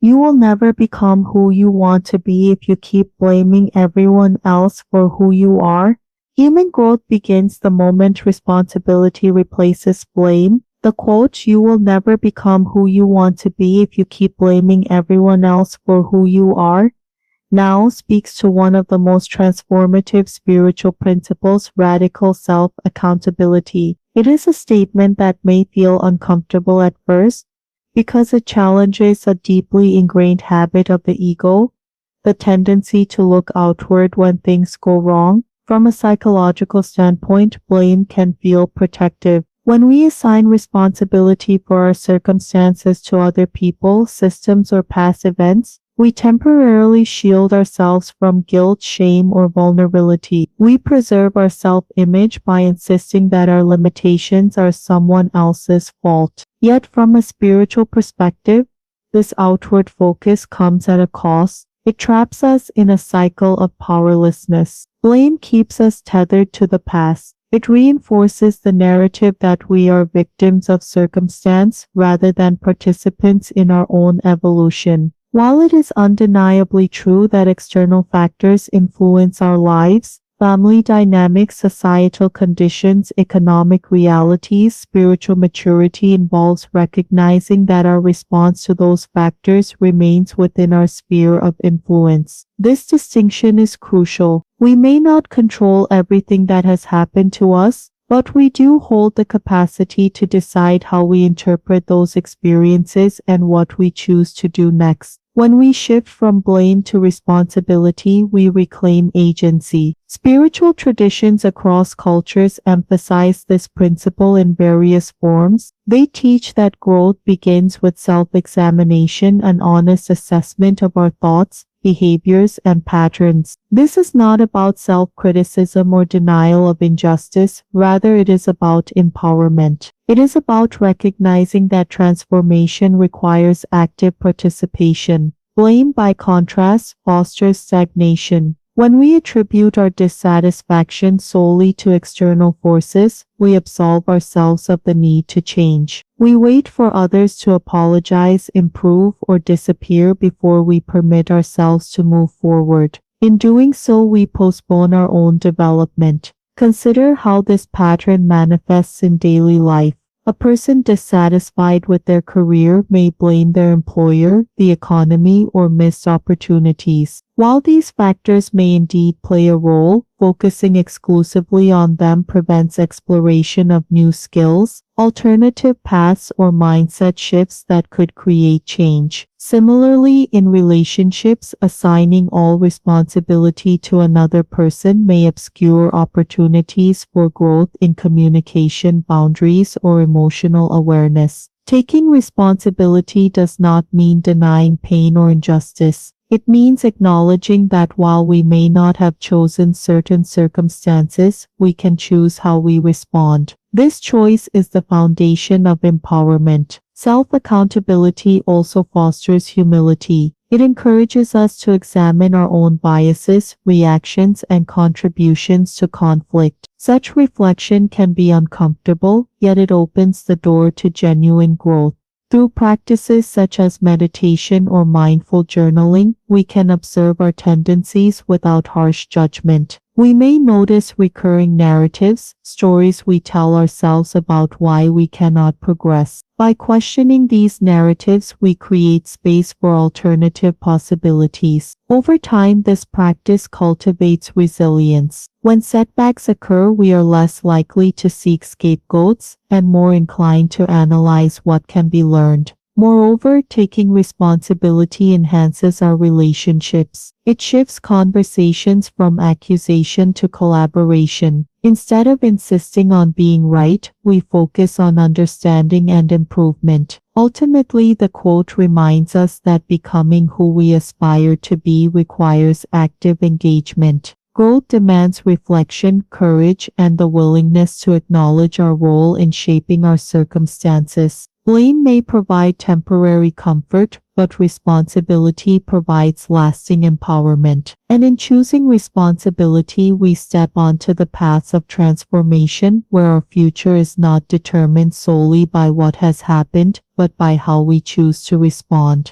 You will never become who you want to be if you keep blaming everyone else for who you are. Human growth begins the moment responsibility replaces blame. The quote, "You will never become who you want to be if you keep blaming everyone else for who you are," now speaks to one of the most transformative spiritual principles, radical self-accountability. It is a statement that may feel uncomfortable at first because it challenges a deeply ingrained habit of the ego, the tendency to look outward when things go wrong. From a psychological standpoint, blame can feel protective. When we assign responsibility for our circumstances to other people, systems, or past events, we temporarily shield ourselves from guilt, shame, or vulnerability. We preserve our self-image by insisting that our limitations are someone else's fault. Yet from a spiritual perspective, this outward focus comes at a cost. It traps us in a cycle of powerlessness. Blame keeps us tethered to the past. It reinforces the narrative that we are victims of circumstance rather than participants in our own evolution. While it is undeniably true that external factors influence our lives, family dynamics, societal conditions, economic realities, spiritual maturity involves recognizing that our response to those factors remains within our sphere of influence. This distinction is crucial. We may not control everything that has happened to us, but we do hold the capacity to decide how we interpret those experiences and what we choose to do next. When we shift from blame to responsibility, we reclaim agency. Spiritual traditions across cultures emphasize this principle in various forms. They teach that growth begins with self-examination and honest assessment of our thoughts, behaviors, and patterns. This is not about self-criticism or denial of injustice, rather it is about empowerment. It is about recognizing that transformation requires active participation. Blame, by contrast, fosters stagnation. When we attribute our dissatisfaction solely to external forces, we absolve ourselves of the need to change. We wait for others to apologize, improve, or disappear before we permit ourselves to move forward. In doing so, we postpone our own development. Consider how this pattern manifests in daily life. A person dissatisfied with their career may blame their employer, the economy, or missed opportunities. While these factors may indeed play a role, focusing exclusively on them prevents exploration of new skills, alternative paths, or mindset shifts that could create change. Similarly, in relationships, assigning all responsibility to another person may obscure opportunities for growth in communication, boundaries, or emotional awareness. Taking responsibility does not mean denying pain or injustice. It means acknowledging that while we may not have chosen certain circumstances, we can choose how we respond. This choice is the foundation of empowerment. Self-accountability also fosters humility. It encourages us to examine our own biases, reactions, and contributions to conflict. Such reflection can be uncomfortable, yet it opens the door to genuine growth. Through practices such as meditation or mindful journaling, we can observe our tendencies without harsh judgment. We may notice recurring narratives, stories we tell ourselves about why we cannot progress. By questioning these narratives, we create space for alternative possibilities. Over time, this practice cultivates resilience. When setbacks occur, we are less likely to seek scapegoats and more inclined to analyze what can be learned. Moreover, taking responsibility enhances our relationships. It shifts conversations from accusation to collaboration. Instead of insisting on being right, we focus on understanding and improvement. Ultimately, the quote reminds us that becoming who we aspire to be requires active engagement. Growth demands reflection, courage, and the willingness to acknowledge our role in shaping our circumstances. Blame may provide temporary comfort, but responsibility provides lasting empowerment. And in choosing responsibility, we step onto the path of transformation where our future is not determined solely by what has happened, but by how we choose to respond.